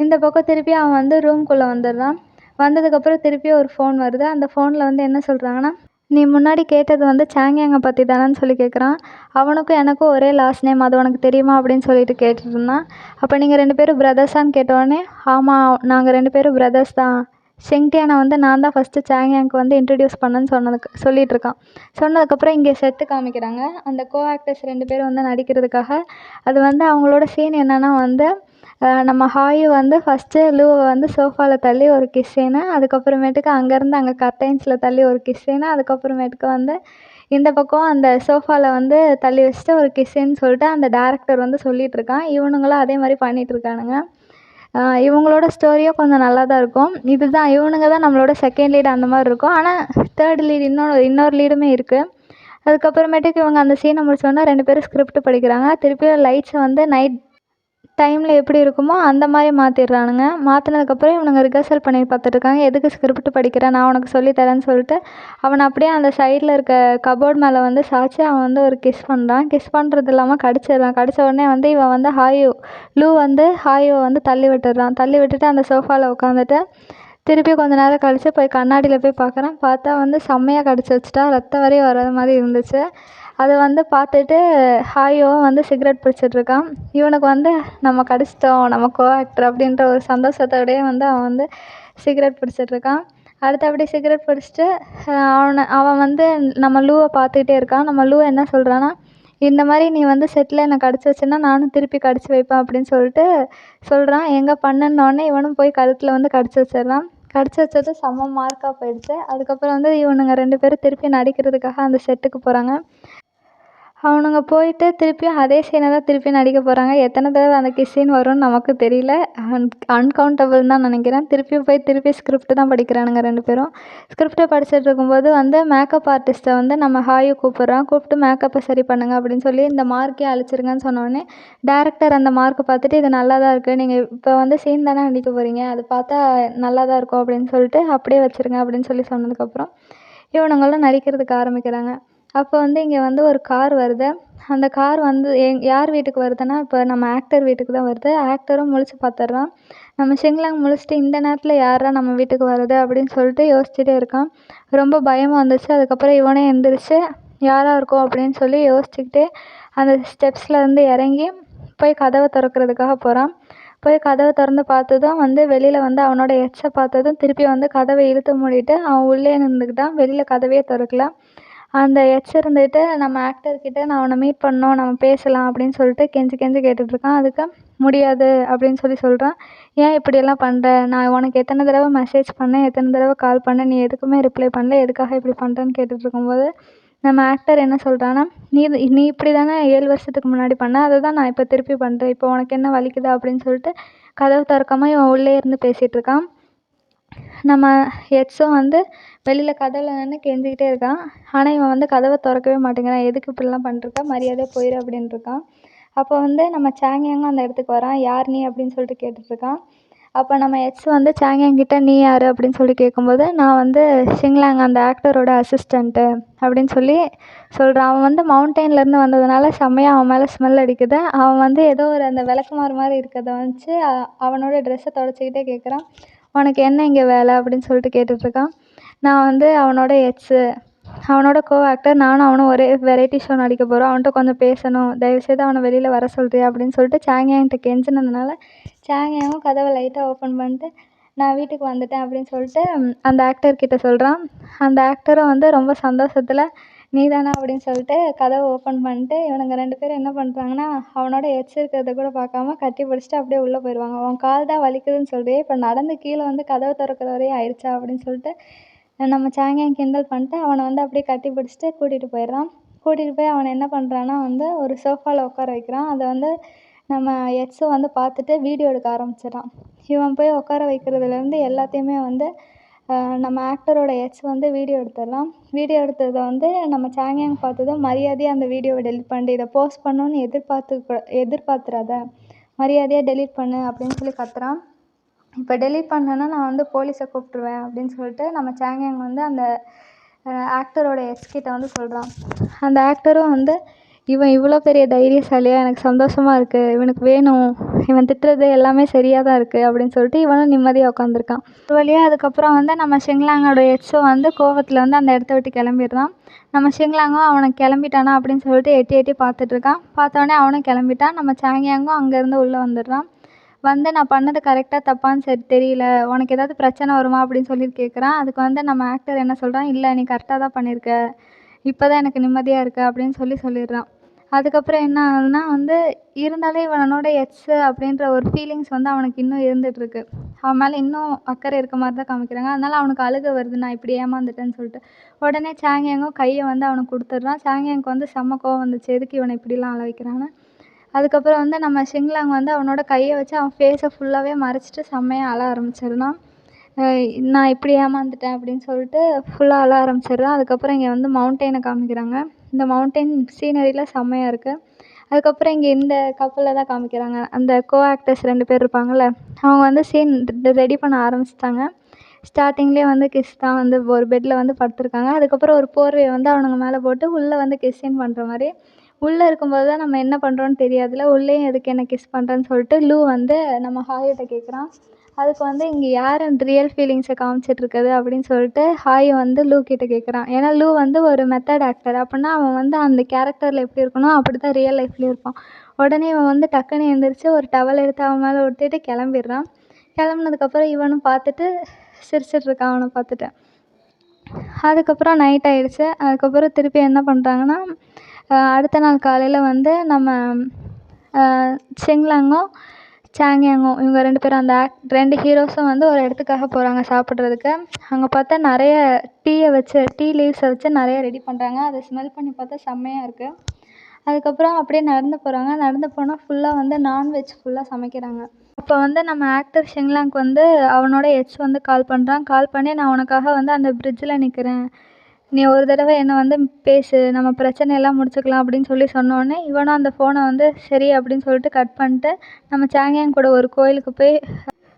Speaker 1: இந்த பக்கம் திருப்பி அவன் வந்து ரூம்குள்ளே வந்துடுறான். வந்ததுக்கப்புறம் திருப்பியும் ஒரு ஃபோன் வருது. அந்த ஃபோனில் வந்து என்ன சொல்கிறாங்கன்னா, நீ முன்னாடி கேட்டது வந்து சாங்யாங்கை பற்றி தானேன்னு சொல்லி கேட்குறான். அவனுக்கும் எனக்கும் ஒரே லாஸ்ட் நேம், அது உனக்கு தெரியுமா அப்படின்னு சொல்லிட்டு கேட்டுட்ருந்தான். அப்போ நீங்கள் 2 பேரும் பிரதர்ஸான்னு கேட்டோடனே, ஆமாம் நாங்கள் 2 பேரும் பிரதர்ஸ் தான், ஷெங்டியானை வந்து நான் தான் ஃபஸ்ட்டு சாங்யாங்க்கு வந்து இன்ட்ரடியூஸ் பண்ணேன்னு சொல்லிகிட்ருக்கான். சொன்னதுக்கப்புறம் இங்கே செட்டு காமிக்கிறாங்க. அந்த கோ ஆக்டர்ஸ் 2 பேரும் வந்து நடிக்கிறதுக்காக. அது வந்து அவங்களோட சீன் என்னென்னா வந்து, நம்ம ஹாயு வந்து ஃபஸ்ட்டு லூவை வந்து சோஃபாவில் தள்ளி ஒரு கிஸ் சீனு, அதுக்கப்புறமேட்டுக்கு அங்கேருந்து அங்கே கர்டைன்ஸில் தள்ளி ஒரு கிஸ் சீனு, அதுக்கப்புறமேட்டுக்கு வந்து இந்த பக்கம் அந்த சோஃபாவில் வந்து தள்ளி வச்சுட்டு ஒரு கிஸ் சீன்னு சொல்லிட்டு அந்த டேரக்டர் வந்து சொல்லிகிட்ருக்கான். இவனுங்களும் அதே மாதிரி பண்ணிகிட்ருக்கானுங்க. இவங்களோட ஸ்டோரியும் கொஞ்சம் நல்லா தான் இருக்கும். இதுதான் இவனுங்க தான் நம்மளோட செகண்ட் லீடு அந்த மாதிரி இருக்கும். ஆனால் தேர்ட் லீடு இன்னொரு லீடுமே இருக்குது. அதுக்கப்புறமேட்டுக்கு இவங்க அந்த சீனை முடிச்சோடனே 2 பேரும் ஸ்கிரிப்ட் படிக்கிறாங்க. திருப்பியும் லைட்ஸை வந்து நைட் டைமில் எப்படி இருக்குமோ அந்த மாதிரி மாற்றிடுறானுங்க. மாற்றினதுக்கப்புறம் இவனுங்க ரிஹர்சல் பண்ணி பார்த்துட்ருக்காங்க. எதுக்கு ஸ்கிரிப்ட் படிக்கிற, நான் உனக்கு சொல்லித்தரேன்னு சொல்லிட்டு அவனை அப்படியே அந்த சைடில் இருக்க கபோர்ட் மேலே வந்து சாய்ச்சி அவன் வந்து ஒரு கிஸ் பண்ணுறான். கிஸ் பண்ணுறது இல்லாமல் கடிச்சிடுறான். கடித்த உடனே வந்து இவன் வந்து லூ வந்து ஹாயுவை வந்து தள்ளி விட்டுடுறான். தள்ளி விட்டுட்டு அந்த சோஃபாவில் உட்காந்துட்டு திருப்பி கொஞ்ச நேரம் கழித்து போய் கண்ணாடியில் போய் பார்க்குறான். பார்த்தா வந்து செம்மையாக கடிச்சு வச்சுட்டா, ரத்தம் வரையும் வராத மாதிரி இருந்துச்சு. அதை வந்து பார்த்துட்டு ஹாயுவும் வந்து சிகரெட் பிடிச்சிட்ருக்கான். இவனுக்கு வந்து நம்ம கடிச்சிட்டோம், நம்ம கோ ஆக்டர் அப்படின்ற ஒரு சந்தோஷத்தோடையே வந்து அவன் வந்து சிகரெட் பிடிச்சிட்ருக்கான். அடுத்தபடி சிகரெட் பிடிச்சிட்டு அவன் வந்து நம்ம லூவை பார்த்துக்கிட்டே இருக்கான். நம்ம லூ என்ன சொல்கிறான்னா, இந்த மாதிரி நீ வந்து செட்டில் என்னை கடிச்சு வச்சுன்னா நானும் திருப்பி கடிச்சு வைப்பேன் அப்படின்னு சொல்லிட்டு சொல்கிறான். எங்கே பண்ணுன்னொடனே இவனும் போய் கழுத்தில் வந்து கடிச்சு வச்சிடுறான். கடிச்சு வச்சது செம்ம மார்க்காக போயிடுச்சு. அதுக்கப்புறம் வந்து இவனுங்க 2 பேரும் திருப்பி நடிக்கிறதுக்காக அந்த செட்டுக்கு போகிறாங்க. அவனுங்க போயிட்டு திருப்பியும் அதே சீனை தான் திருப்பி நடிக்க போகிறாங்க. எத்தனை தடவை அந்த கிஸ் சீன் வரும்னு நமக்கு தெரியல. அன்கவுண்டபிள் தான் நினைக்கிறேன். திருப்பி ஸ்கிரிப்ட் தான் படிக்கிறானுங்க 2 பேரும். ஸ்கிரிப்டை படிச்சுட்டு இருக்கும்போது வந்து மேக்கப் ஆர்டிஸ்ட்டை வந்து நம்ம ஹாயு கூப்பிட்டு மேக்கப்பை சரி பண்ணுங்க அப்படின்னு சொல்லி இந்த மார்க்கே அழிச்சிருங்கன்னு சொன்னோடனே டேரக்டர் அந்த மார்க்கை பார்த்துட்டு இது நல்லா தான் இருக்குது, நீங்கள் இப்போ வந்து சீன் தானே நடிக்க போகிறீங்க, அது பார்த்தா நல்லா தான் இருக்கும் அப்படின்னு சொல்லிட்டு அப்படியே வச்சுருங்க அப்படின்னு சொல்லி சொன்னதுக்கப்புறம் இவனுங்களும் நடிக்கிறதுக்கு ஆரம்பிக்கிறாங்க. அப்போ வந்து இங்கே வந்து ஒரு கார் வருது. அந்த கார் வந்து யார் வீட்டுக்கு வருதுன்னா, இப்போ நம்ம ஆக்டர் வீட்டுக்கு தான் வருது. ஆக்டரும் முழிச்சு பார்த்துட்றான். நம்ம ஷிங்லாங் முழிச்சிட்டு இந்த நேரத்தில் யார்ரா நம்ம வீட்டுக்கு வருது அப்படின்னு சொல்லிட்டு யோசிச்சுட்டே இருக்கான். ரொம்ப பயமாக வந்துச்சு. அதுக்கப்புறம் இவனே எந்திரிச்சு யாராக இருக்கும் அப்படின்னு சொல்லி யோசிச்சுக்கிட்டே அந்த ஸ்டெப்ஸ்லேருந்து இறங்கி போய் கதவை திறக்கிறதுக்காக போகிறான். போய் கதவை திறந்து பார்த்ததும் வந்து வெளியில் வந்து அவனோட எக்ஸை பார்த்ததும் திருப்பி வந்து கதவை இழுத்து மூடிட்டு அவன் உள்ளே நின்றுக்கிட்டான். வெளியில் கதவையே திறக்கல. அந்த எக்ஸ் இருந்துட்டு நம்ம ஆக்டர்கிட்ட நான் அவனை மீட் பண்ணணும், நம்ம பேசலாம் அப்படின்னு சொல்லிட்டு கெஞ்சி கெஞ்சி கேட்டுட்ருக்கான். அதுக்கு முடியாது அப்படின்னு சொல்கிறான். ஏன் இப்படியெல்லாம் பண்ணுற? நான் உனக்கு எத்தனை தடவை மெசேஜ் பண்ணேன், எத்தனை தடவை கால் பண்ணேன், நீ எதுக்குமே ரிப்ளை பண்ணல, எதுக்காக இப்படி பண்ணுறேன்னு கேட்டுட்ருக்கும்போது நம்ம ஆக்டர் என்ன சொல்கிறான்னா, நீ இப்படி தானே 7 வருஷத்துக்கு முன்னாடி பண்ண, அதை தான் நான் இப்போ திருப்பி பண்ணுறேன், இப்போ உனக்கு என்ன வலிக்குதா அப்படின்னு சொல்லிட்டு கதவு திறக்காம இவன் உள்ளே இருந்து பேசிகிட்ருக்கான். நம்ம எக்ஸும் வந்து வெளியில் கதவில் நின்று கெஞ்சிக்கிட்டே இருக்கான். ஆனால் இவன் வந்து கதவை திறக்கவே மாட்டேங்கிறான். எதுக்கு இப்படிலாம் பண்ணிருக்க, மரியாதையாக போயிரு அப்படின்ட்டுருக்கான். அப்போ வந்து நம்ம சாங்யாங்கும் அந்த இடத்துக்கு வரான். யார் நீ அப்படின்னு சொல்லிட்டு கேட்டுட்ருக்கான். அப்போ நம்ம எக்ஸ் வந்து சாங்யாங் கிட்ட நீ யார் அப்படின்னு சொல்லி கேட்கும்போது, நான் வந்து ஷிங்லாங் அந்த ஆக்டரோட அசிஸ்டண்ட்டு அப்படின்னு சொல்லி சொல்கிறான். அவன் வந்து மவுண்டெயின்லேருந்து வந்ததுனால செம்மையாக அவன் மேலே ஸ்மெல் அடிக்குது. அவன் வந்து ஏதோ ஒரு அந்த விளக்குமாறு மாதிரி இருக்கிறத வச்சு அவனோட ட்ரெஸ்ஸை துடைச்சிக்கிட்டே கேட்குறான். உனக்கு என்ன இங்கே வேலை அப்படின்னு சொல்லிட்டு கேட்டுட்ருக்கான். நான் வந்து அவனோட எக்ஸு, அவனோட கோ ஆக்டர். நானும் அவனும் ஒரே வெரைட்டி ஷோ நடிக்க போகிறோம். அவன்கிட்ட கொஞ்சம் பேசணும், தயவுசெய்து அவனை வெளியில் வர சொல்கிறியா அப்படின்னு சொல்லிட்டு சாங்யாங்கிட்ட கெஞ்சினதுனால சாங்யாங்கும் கதவை லைட்டாக ஓப்பன் பண்ணிட்டு நான் வீட்டுக்கு வந்துட்டேன் அப்படின்னு சொல்லிட்டு அந்த ஆக்டர்கிட்ட சொல்கிறான். அந்த ஆக்டரும் வந்து ரொம்ப சந்தோஷத்தில் நீ தானே அப்படின்னு சொல்லிட்டு கதவை ஓப்பன் பண்ணிட்டு இவனுங்க 2 பேரும் என்ன பண்ணுறாங்கன்னா, அவனோட எக்ஸ் இருக்கிறத கூட பார்க்காம கட்டி பிடிச்சிட்டு அப்படியே உள்ளே போயிடுவாங்க. அவன் கால் தான் வலிக்குதுன்னு சொல்றியே, இப்போ நடந்து கீழே வந்து கதவை திறக்கிற வரையும் ஆயிடுச்சா அப்படின்னு சொல்லிட்டு நம்ம சாங்யாங் கிண்டல் பண்ணிட்டு அவனை வந்து அப்படியே கட்டி பிடிச்சிட்டு கூட்டிகிட்டு போயிடுறான். கூட்டிகிட்டு போய் அவனை என்ன பண்ணுறான்னா வந்து ஒரு சோஃபாவில் உட்கார வைக்கிறான். அதை வந்து நம்ம எக்ஸை வந்து பார்த்துட்டு வீடியோ எடுக்க ஆரம்பிச்சிடுறான். இவன் போய் உட்கார வைக்கிறதுலேருந்து எல்லாத்தையுமே வந்து நம்ம ஆக்டரோட எக்ஸ் வந்து வீடியோ எடுத்துடலாம். வீடியோ எடுத்ததை வந்து நம்ம சாங்யாங் பார்த்ததும் மரியாதையாக அந்த வீடியோவை டெலிட் பண்ணிட்டு இதை போஸ்ட் பண்ணணுன்னு எதிர்பார்த்துறாத, மரியாதையாக டெலிட் பண்ணு அப்படின்னு சொல்லி கத்துறான். இப்போ டெலிட் பண்ணேன்னா நான் வந்து போலீஸை கூப்பிட்ருவேன் அப்படின்னு சொல்லிட்டு நம்ம சாங்யாங் வந்து அந்த ஆக்டரோட எக்ஸ்கிட்ட வந்து சொல்கிறான். அந்த ஆக்டரும் வந்து இவன் இவ்வளோ பெரிய தைரியசாலியாக, எனக்கு சந்தோஷமாக இருக்குது, இவனுக்கு வேணும், இவன் திட்டுறது எல்லாமே சரியாக தான் இருக்குது அப்படின்னு சொல்லிட்டு இவனும் நிம்மதியாக உட்காந்துருக்கான். ஒரு வழியாக அதுக்கப்புறம் வந்து நம்ம ஷிங்லாங்கோட எக்ஸும் வந்து கோவத்தில் வந்து அந்த இடத்த விட்டு கிளம்பிடுறான். நம்ம ஷிங்லாங்கும் அவனுக்கு கிளம்பிட்டானா அப்படின்னு சொல்லிட்டு எட்டி எட்டி பார்த்துட்ருக்கான். பார்த்தோன்னே அவனும் கிளம்பிட்டான். நம்ம சாங்யாங்கும் அங்கேருந்து உள்ளே வந்துடுறான். வந்து நான் பண்ணது கரெக்டாக தப்பான்னு சரி தெரியல, உனக்கு ஏதாவது பிரச்சனை வருமா அப்படின்னு சொல்லிட்டு கேட்குறான். அதுக்கு வந்து நம்ம ஆக்டர் என்ன சொல்கிறான், இல்லை நீ கரெக்டாக தான் பண்ணியிருக்க, இப்போ தான் எனக்கு நிம்மதியாக இருக்குது அப்படின்னு சொல்லிடுறான். அதுக்கப்புறம் என்ன ஆகுதுன்னா வந்து இருந்தாலே இவனோட எக்ஸு அப்படின்ற ஒரு ஃபீலிங்ஸ் வந்து அவனுக்கு இன்னும் இருந்துகிட்ருக்கு. அவன் மேலே இன்னும் அக்கறை இருக்க மாதிரி தான் காமிக்கிறாங்க. அதனால் அவனுக்கு அழுகை வருது, நான் இப்படி ஏமாந்துட்டேன்னு சொல்லிட்டு. உடனே சாங்யாங்கும் கையை வந்து அவனுக்கு கொடுத்துட்றான். சாங்யாங்க்கு வந்து செம்ம கோவம் வந்துச்சு, எதுக்கு இவனை இப்படிலாம் அழ வைக்கிறான்னு. அதுக்கப்புறம் வந்து நம்ம ஷிங்லாங் வந்து அவனோட கையை வச்சு அவன் ஃபேஸை ஃபுல்லாகவே மறைச்சிட்டு செம்மையாக அழ ஆரம்பிச்சிடுறான். நான் இப்படி ஏமாந்துட்டேன் அப்படின்னு சொல்லிட்டு ஃபுல்லாக அழ ஆரம்பிச்சிடுறான். அதுக்கப்புறம் இங்கே வந்து மவுண்டெயினை காமிக்கிறாங்க. இந்த மவுண்டெயின் சீனரியில் செம்மையாக இருக்குது. அதுக்கப்புறம் இங்கே இந்த கப்பலில் தான் காமிக்கிறாங்க. அந்த கோ ஆக்டர்ஸ் 2 பேர் இருப்பாங்கள்ல, அவங்க வந்து சீன் ரெடி பண்ண ஆரம்பிச்சிட்டாங்க. ஸ்டார்டிங்லேயே வந்து கிஸ் தான் வந்து ஒரு பெட்டில் வந்து படுத்திருக்காங்க. அதுக்கப்புறம் ஒரு போர்வையை வந்து அவனுங்க மேலே போட்டு உள்ளே வந்து கிஸ் சீன் பண்ணுற மாதிரி. உள்ளே இருக்கும்போது தான் நம்ம என்ன பண்ணுறோன்னு தெரியாதுல்ல, உள்ளேயும் எதுக்கு என்ன கிஸ் பண்ணுறேன்னு சொல்லிட்டு லூ வந்து நம்ம ஹாய்கிட்ட கேட்குறான். அதுக்கு வந்து இங்கே யார் ரியல் ஃபீலிங்ஸை காமிச்சிட்ருக்குது அப்படின்னு சொல்லிட்டு ஹாய் வந்து லூ கிட்ட கேட்குறான். ஏன்னா லூ வந்து ஒரு மெத்தட் ஆக்டர். அப்படின்னா அவன் வந்து அந்த கேரக்டரில் எப்படி இருக்கணும் அப்படி தான் ரியல் லைஃப்லேயும் இருப்பான். உடனே இவன் வந்து டக்குன்னு எழுந்திரிச்சு ஒரு டவல் எடுத்து அவன் மேலே விட்டுட்டு கிளம்பிடுறான். கிளம்புனதுக்கப்புறம் இவனும் பார்த்துட்டு சிரிச்சிட்ருக்கான் அவனை பார்த்துட்டு. அதுக்கப்புறம் நைட் ஆகிடுச்சு. அதுக்கப்புறம் திருப்பி என்ன பண்ணுறாங்கன்னா, அடுத்த நாள் காலையில் வந்து நம்ம ஷிங்லாங்கும் சாங்யாங்கும் இவங்க 2 பேரும் அந்த 2 ஹீரோஸும் வந்து ஒரு இடத்துக்காக போகிறாங்க சாப்பிட்றதுக்கு. அங்கே பார்த்தா நிறைய டீ லீவ்ஸை வச்சு நிறைய ரெடி பண்ணுறாங்க. அதை ஸ்மெல் பண்ணி பார்த்தா செம்மையாக இருக்குது. அதுக்கப்புறம் அப்படியே நடந்து போகிறாங்க. நடந்து போனால் ஃபுல்லாக வந்து நான்வெஜ் ஃபுல்லாக சமைக்கிறாங்க. அப்போ வந்து நம்ம ஆக்டர் ஷிங்லாங்க்கு வந்து அவனோட எக்ஸ் வந்து கால் பண்ணுறான். கால் பண்ணி நான் உனக்காக வந்து அந்த பிரிட்ஜில் நிற்கிறேன், நீ ஒரு தடவை என்னை வந்து பேசு, நம்ம பிரச்சனையெல்லாம் முடிச்சுக்கலாம் அப்படின்னு சொன்னோடனே இவனும் அந்த ஃபோனை வந்து சரி அப்படின்னு சொல்லிட்டு கட் பண்ணிட்டு நம்ம சாங்யாங் கூட ஒரு கோயிலுக்கு போய்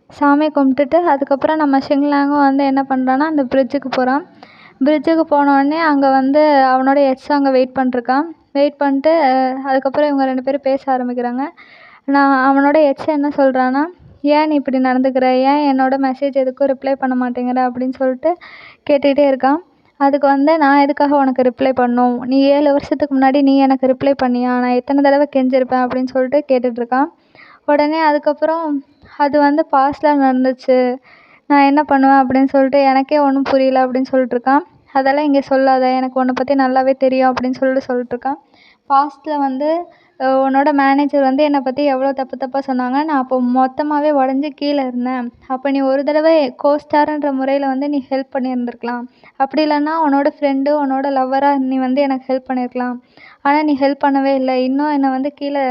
Speaker 1: சாமி கும்பிட்டுட்டு அதுக்கப்புறம் நம்ம ஷிங்லாங்கும் வந்து என்ன பண்ணுறான்னா அந்த பிரிட்ஜுக்கு போகிறான். பிரிட்ஜுக்கு போனோடனே அங்கே வந்து அவனோட எக்ஸ் அங்கே வெயிட் பண்ணிருக்கான். வெயிட் பண்ணிட்டு அதுக்கப்புறம் இவங்க 2 பேரும் பேச ஆரம்பிக்கிறாங்க. அவனோட எக்ஸ் என்ன சொல்கிறான்னா, ஏன் நீ இப்படி நடந்துக்கிற, ஏன் என்னோட மெசேஜ் எதுக்கும் ரிப்ளை பண்ண மாட்டேங்கிற அப்படின்னு சொல்லிட்டு கேட்டுக்கிட்டே இருக்கான். அதுக்கு வந்து நான் எதுக்காக உனக்கு ரிப்ளை பண்ணணும், நீ 7 வருஷத்துக்கு முன்னாடி நீ எனக்கு ரிப்ளை பண்ணியா, நான் எத்தனை தடவை கெஞ்சிருப்பேன் அப்படின்னு சொல்லிட்டு கேட்டுட்ருக்கான். உடனே அதுக்கப்புறம் அது வந்து பாஸ்டில் நடந்துச்சு, நான் என்ன பண்ணுவேன் அப்படின்னு சொல்லிட்டு எனக்கே ஒன்றும் புரியல அப்படின்னு சொல்லிட்டுருக்கான். அதெல்லாம் இங்கே சொல்லாத, எனக்கு உன்னை பற்றி நல்லாவே தெரியும் அப்படின்னு சொல்லிட்டுருக்கான். பாஸ்ட்டில் வந்து உன்னோட மேனேஜர் வந்து என்னை பற்றி எவ்வளோ தப்பாக சொன்னாங்க, நான் அப்போ மொத்தமாகவே உடஞ்சி கீழே இருந்தேன். அப்போ நீ ஒரு தடவை கோஸ்டார்ன்ற முறையில் வந்து நீ ஹெல்ப் பண்ணியிருந்துருக்கலாம். அப்படி இல்லைன்னா உன்னோட ஃப்ரெண்டு உன்னோட லவ்வராக நீ வந்து எனக்கு ஹெல்ப் பண்ணியிருக்கலாம். ஆனால் நீ ஹெல்ப் பண்ணவே இல்லை, இன்னும் என்னை வந்து கீழே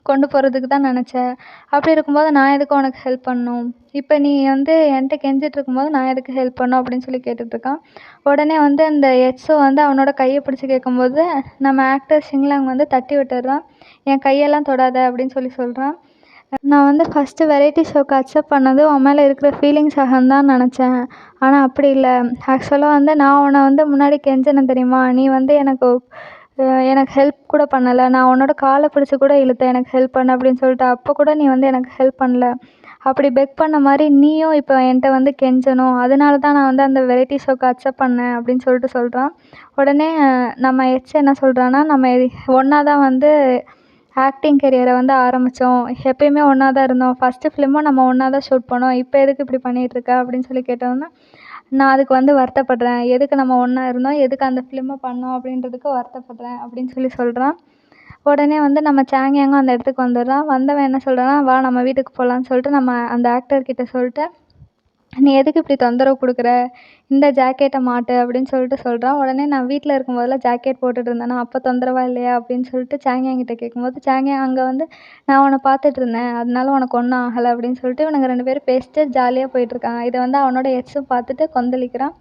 Speaker 1: கொண்டு போகிறதுக்கு தான் நினச்சேன். அப்படி இருக்கும்போது நான் எதுக்கு உனக்கு ஹெல்ப் பண்ணணும், இப்போ நீ வந்து என்கிட்ட கெஞ்சிட்டு இருக்கும்போது நான் எதுக்கு ஹெல்ப் பண்ணணும் அப்படின்னு சொல்லி கேட்டுட்ருக்கான். உடனே வந்து அந்த எக்ஸோ வந்து அவனோட கையை பிடிச்சி கேட்கும்போது நம்ம ஆக்டர் ஷிங்லாங் வந்து தட்டி விட்டுடுறான். என் கையெல்லாம் தொடாத அப்படின்னு சொல்கிறான். நான் வந்து ஃபஸ்ட்டு வெரைட்டி ஷோக்கு அக்செப்ட் பண்ணது உன் மேலே இருக்கிற ஃபீலிங்ஸாக தான் நினச்சேன், ஆனால் அப்படி இல்லை. ஆக்சுவலாக வந்து நான் உன்னை வந்து முன்னாடி கெஞ்சினேன் தெரியுமா, நீ வந்து எனக்கு ஹெல்ப் கூட பண்ணலை, நான் உன்னோட காலை பிடிச்சி கூட இழுத்தேன் எனக்கு ஹெல்ப் பண்ண அப்படின்னு சொல்லிட்டு, அப்போ கூட நீ வந்து எனக்கு ஹெல்ப் பண்ணல. அப்படி பெக் பண்ண மாதிரி நீயும் இப்போ என்கிட்ட வந்து கெஞ்சணும், அதனால தான் நான் வந்து அந்த வெரைட்டி ஷோக்கு அக்செப்ட் பண்ணேன் அப்படின்னு சொல்கிறான். உடனே நம்ம எக்ஸ் என்ன சொல்கிறான்னா, நம்ம ஒன்றா தான் வந்து ஆக்டிங் கெரியரை வந்து ஆரம்பித்தோம், எப்பயுமே ஒன்றா தான் இருந்தோம், ஃபஸ்ட்டு ஃபிலிமும் நம்ம ஒன்றா தான் ஷூட் பண்ணோம், இப்போ எதுக்கு இப்படி பண்ணிகிட்ருக்க அப்படின்னு சொல்லி கேட்டோன்னா, நான் அதுக்கு வந்து வருத்தப்படுறேன், எதுக்கு நம்ம ஒன்றா இருந்தோம், எதுக்கு அந்த ஃபிலிமை பண்ணோம் அப்படின்றதுக்கு வருத்தப்படுறேன் அப்படின்னு சொல்கிறான். உடனே வந்து நம்ம சாங்யாங்கும் அந்த இடத்துக்கு வந்துடுறான். வந்தவன் என்ன சொல்கிறான்னா, வா நம்ம வீட்டுக்கு போகலான்னு சொல்லிட்டு நம்ம அந்த ஆக்டர்கிட்ட சொல்லிட்டு, நீ எதுக்கு இப்படி தொந்தரவு கொடுக்குற, இந்த ஜாக்கெட்டை மாட்டு அப்படின்னு சொல்கிறான். உடனே நான் வீட்டில் இருக்கும்போதெல்லாம் ஜாக்கெட் போட்டுட்டு இருந்தேனா, அப்போ தொந்தரவா இல்லையா அப்படின்னு சொல்லிட்டு சாங்யாங்கிட்ட கேட்கும்போது, சாங்யாங் அங்கே வந்து நான் உன்னை பார்த்துட்டு இருந்தேன், அதனால உனக்கு ஒன்றும் ஆகலை அப்படின்னு சொல்லிட்டு இவனுங்க 2 பேரும் பேசிட்டு ஜாலியாக போயிட்டுருக்காங்க. இதை வந்து அவனோட எக்ஸும் பார்த்துட்டு கொந்தளிக்கிறான்.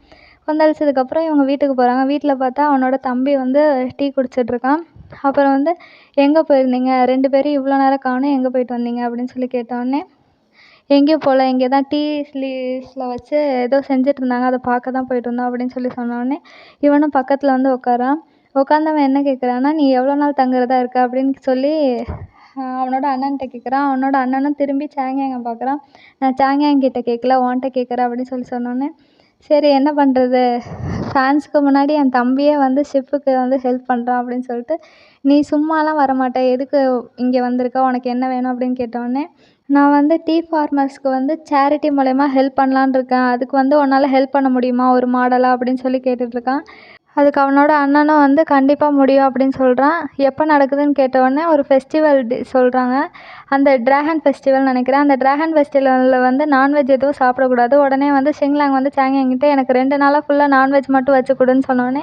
Speaker 1: கொந்தளிச்சதுக்கப்புறம் இவங்க வீட்டுக்கு போகிறாங்க. வீட்டில் பார்த்தா அவனோட தம்பி வந்து டீ குடிச்சிட்ருக்கான். அப்புறம் வந்து எங்கே போயிருந்தீங்க, 2 பேரும் இவ்வளோ நேரம் காணோம், எங்கே போயிட்டு வந்தீங்க அப்படின்னு சொல்லி கேட்டோடனே, எங்கேயும் போகல, இங்கே தான் டீ லீஸில் வச்சு ஏதோ செஞ்சுட்டு இருந்தாங்க, அதை பார்க்க தான் போயிட்டு வந்தோம் அப்படின்னு சொன்னோடனே இவனும் பக்கத்தில் வந்து உட்காரான். உட்காந்தவன் என்ன கேட்குறான்னா, நீ எவ்வளோ நாள் தங்குறதா இருக்க அப்படின்னு சொல்லி அவனோட அண்ணன்கிட்ட கேட்குறான். அவனோட அண்ணனும் திரும்பி சாங்யாங்கை பார்க்குறான். நான் சாங்யாங்கிட்ட கேட்கல, உன்கிட்ட கேட்குறேன் அப்படின்னு சொன்னோன்னே, சரி என்ன பண்ணுறது, ஃபேன்ஸுக்கு முன்னாடி என் தம்பியே வந்து ஷிப்புக்கு வந்து ஹெல்ப் பண்ணுறான் அப்படின்னு சொல்லிட்டு, நீ சும்மாலாம் வரமாட்டே, எதுக்கு இங்கே வந்திருக்க, உனக்கு என்ன வேணும் அப்படின்னு கேட்டோடனே, நான் வந்து டீ ஃபார்மர்ஸ்க்கு வந்து சேரிட்டி மூலயமா ஹெல்ப் பண்ணலான்னு இருக்கேன், அதுக்கு வந்து உன்னால் ஹெல்ப் பண்ண முடியுமா ஒரு மாடலாக அப்படின்னு சொல்லி கேட்டுட்ருக்கான். அதுக்கு அவனோட அண்ணனும் வந்து கண்டிப்பாக முடியும் அப்படின்னு சொல்கிறான். எப்போ நடக்குதுன்னு கேட்டவுடனே ஒரு ஃபெஸ்டிவல் சொல்கிறாங்க. அந்த ட்ராகன் ஃபெஸ்டிவல்னு நினைக்கிறேன். அந்த ட்ராகன் ஃபெஸ்டிவலில் வந்து நான்வெஜ் எதுவும் சாப்பிடக்கூடாது. உடனே வந்து ஷிங்லாங் வந்து சாங்யாங்கிட்ட எனக்கு 2 நாளாக ஃபுல்லாக நான்வெஜ் மட்டும் வச்சு கொடுன்னு சொன்னோடனே,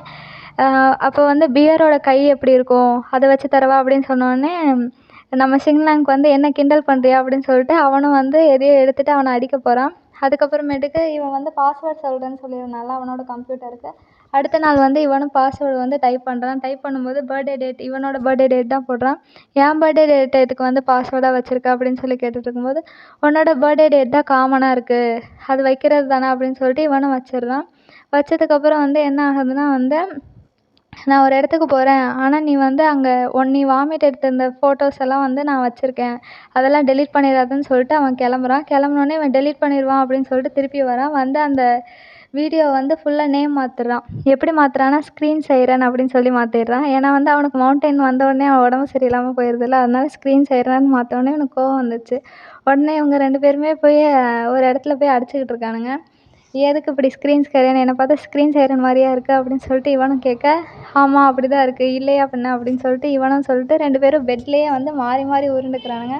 Speaker 1: அப்போ வந்து பியரோட கை எப்படி இருக்கும், அதை வச்சு தரவா அப்படின்னு சொன்னோடனே, நம்ம ஷிங்லாங்க்கு வந்து என்ன கிண்டல் பண்ணுறியா அப்படின்னு சொல்லிட்டு அவனும் வந்து எதையோ எடுத்துகிட்டு அவனை அடிக்க போகிறான். அதுக்கப்புறமேட்டுக்கு இவன் வந்து பாஸ்வேர்ட் சொல்கிறேன்னு சொல்லியிருந்தால அவனோட கம்ப்யூட்டருக்கு, அடுத்த நாள் வந்து இவனும் பாஸ்வேர்டு வந்து டைப் பண்ணுறான். டைப் பண்ணும்போது பர்த்டே டேட், இவனோட பர்த்டே டேட் தான் போடுறான். என் பர்த்டே டேட் எதுக்கு வந்து பாஸ்வேர்டாக வச்சுருக்க அப்படின்னு சொல்லி கேட்டுட்டு இருக்கும்போது, உன்னோட பர்த்டே டேட் தான் காமனாக இருக்குது, அது வைக்கிறது தானே அப்படின்னு சொல்லிட்டு இவனும் வச்சிடுறான். வச்சதுக்கப்புறம் வந்து என்ன ஆகுதுன்னா வந்து, நான் ஒரு இடத்துக்கு போகிறேன், ஆனால் நீ வந்து அங்கே நீ வாமிட் எடுத்திருந்த ஃபோட்டோஸ் எல்லாம் வந்து நான் வச்சுருக்கேன், அதெல்லாம் டெலீட் பண்ணிடாதன்னு சொல்லிட்டு அவன் கிளம்புறான். கிளம்புனோடனே இவன் டெலீட் பண்ணிடுவான் அப்படின்னு சொல்லிட்டு திருப்பி வரான். வந்து அந்த வீடியோ வந்து ஃபுல்லாக நேம் மாற்றுறான். எப்படி மாற்றுறான்னா, ஸ்க்ரீன் சைரன் அப்படின்னு சொல்லி மாற்றிடுறான். ஏன்னா வந்து அவனுக்கு மவுண்டைன் வந்தோடனே அவன் உடம்பு சரியில்லாமல் போயிடுதுல்ல, அதனால ஸ்க்ரீன் சைரன் மாற்றோடனே இவனுக்கு கோவம் வந்துச்சு. உடனே இவங்க 2 பேருமே போய் ஒரு இடத்துல போய் அடிச்சுக்கிட்டு இருக்கானுங்க. எதுக்கு இப்படி ஸ்க்ரீன் சைரன், என்னை பார்த்தா ஸ்க்ரீன் சைரன் மாதிரியா இருக்குது அப்படின்னு சொல்லிட்டு இவனும் கேட்க, ஆமாம் அப்படி தான் இருக்குது, இல்லையா அப்படின்னா அப்படின்னு சொல்லிட்டு இவனும் சொல்லிட்டு 2 பேரும் பெட்லேயே வந்து மாறி மாறி உருண்டுக்கிறானுங்க.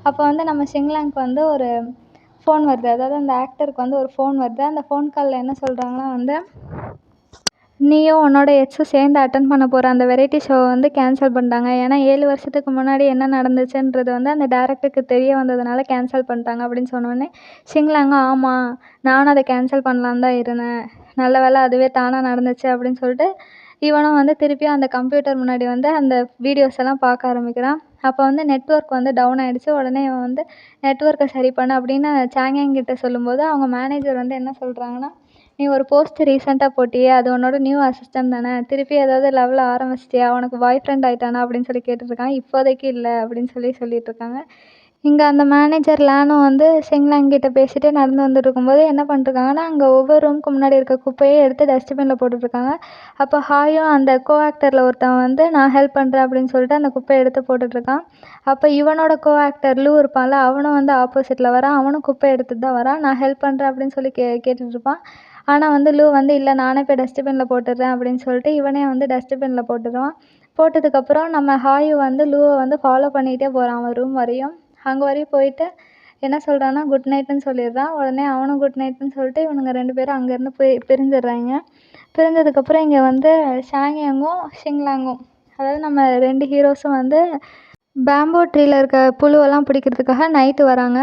Speaker 1: அப்போ வந்து நம்ம ஷிங்லாங்க்கு வந்து ஒரு ஃபோன் வருது, அதாவது அந்த ஆக்டருக்கு வந்து ஒரு ஃபோன் வருது. அந்த ஃபோன் காலில் என்ன சொல்கிறாங்கன்னா வந்து, நீயும் உன்னோட எக்ஸும் சேர்ந்து அட்டன் பண்ண போகிற அந்த வெரைட்டி ஷோவை வந்து கேன்சல் பண்ணிட்டாங்க, ஏன்னா 7 வருஷத்துக்கு முன்னாடி என்ன நடந்துச்சுன்றது வந்து அந்த டேரக்டருக்கு தெரிய வந்ததுனால கேன்சல் பண்ணிட்டாங்க அப்படின்னு சொன்னோடனே, ஷிங்லாங்கும் ஆமாம் நானும் அதை கேன்சல் பண்ணலான்னு தான் இருந்தேன், நல்ல வேளை அதுவே தானாக நடந்துச்சு அப்படின்னு சொல்லிட்டு இவனும் வந்து திருப்பியும் அந்த கம்ப்யூட்டர் முன்னாடி வந்து அந்த வீடியோஸ் எல்லாம் பார்க்க ஆரம்பிக்கிறான். அப்போ வந்து நெட்வொர்க் வந்து டவுன் ஆகிடுச்சு. உடனே இவன் வந்து நெட்வொர்க்கை சரி பண்ணு அப்படின்னு சாங்யாங் கிட்ட சொல்லும்போது, அவங்க மேனேஜர் வந்து என்ன சொல்கிறாங்கன்னா, நீ ஒரு போஸ்ட் ரீசெண்டாக போட்டியே, அது உன்னோட நியூ அசிஸ்டன்ட் தானே, திருப்பி ஏதாவது லெவலில் ஆரம்பிச்சிட்டியா, உனக்கு பாய் ஃப்ரெண்ட் ஆகிட்டானா அப்படின்னு சொல்லி கேட்டுட்ருக்காங்க. இப்போதைக்கு இல்லை அப்படின்னு சொல்லிட்டுருக்காங்க. இங்கே அந்த மேனேஜர் லேனும் வந்து ஷிங்லாங் கிட்ட பேசிகிட்டே நடந்து வந்துட்டு இருக்கும்போது என்ன பண்ணிருக்காங்கன்னா, அங்கே ஒவ்வொரு ரூமுக்கு முன்னாடி இருக்க குப்பையை எடுத்து டஸ்ட்பினில் போட்டுட்ருக்காங்க. அப்போ ஹாயும் அந்த ஆக்டரில் ஒருத்தன் வந்து நான் ஹெல்ப் பண்ணுறேன் அப்படின்னு சொல்லிட்டு அந்த குப்பையை எடுத்து போட்டுட்ருக்கான். அப்போ இவனோட ஆக்டர் லூ இருப்பான்ல, அவனும் வந்து ஆப்போசிட்டில் வரான். அவனும் குப்பை எடுத்துட்டு தான் வரான். நான் ஹெல்ப் பண்ணுறேன் அப்படின்னு சொல்லி கேட்டுட்ருப்பான். ஆனால் வந்து லூ வந்து இல்லை நானே போய் டஸ்ட்பினில் போட்டுடுறேன் அப்படின்னு சொல்லிட்டு இவனே வந்து டஸ்ட்பினில் போட்டுடுவான். போட்டதுக்கப்புறம் நம்ம ஹாயு வந்து லூவை வந்து ஃபாலோ பண்ணிகிட்டே போகிறான் அவன் ரூம் வரையும். அங்கே வரையும் போயிட்டு என்ன சொல்கிறான்னா குட் நைட்டுன்னு சொல்லிடுறான். உடனே அவனும் குட் நைட்டுன்னு சொல்லிட்டு இவனுங்க 2 பேரும் அங்கேருந்து பிரிஞ்சிடுறாங்க. பிரிஞ்சதுக்கப்புறம் இங்கே வந்து ஷாங்யாங்கும் ஷிங்லாங்கும், அதாவது நம்ம 2 ஹீரோஸும் வந்து பேம்போ ட்ரீயில் இருக்க புழுவெல்லாம் பிடிக்கிறதுக்காக நைட்டு வராங்க.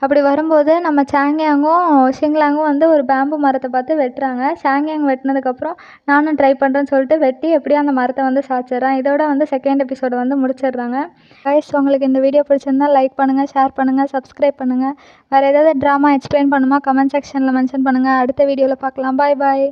Speaker 1: அப்படி வரும்போது நம்ம சாங்யாங்கும் ஷிங்லாங்கும் வந்து ஒரு பேம்பு மரத்தை பார்த்து வெட்டுறாங்க. சாங்யாங் வெட்டினதுக்கப்புறம் நானும் ட்ரை பண்ணுறேன்னு சொல்லிட்டு வெட்டி எப்படியும் அந்த மரத்தை வந்து சாய்ச்சிட்றான். இதோட வந்து செகண்ட் எபிசோடை வந்து முடிச்சிடுறாங்க. கைஸ், உங்களுக்கு இந்த வீடியோ பிடிச்சிருந்தா லைக் பண்ணுங்கள், ஷேர் பண்ணுங்கள், சப்ஸ்கிரைப் பண்ணுங்கள். வேறு ஏதாவது ட்ராமா எக்ஸ்பிளைன் பண்ணுமா கமெண்ட் செக்ஷனில் மென்ஷன் பண்ணுங்கள். அடுத்த வீடியோவில் பார்க்கலாம். பாய் பாய்.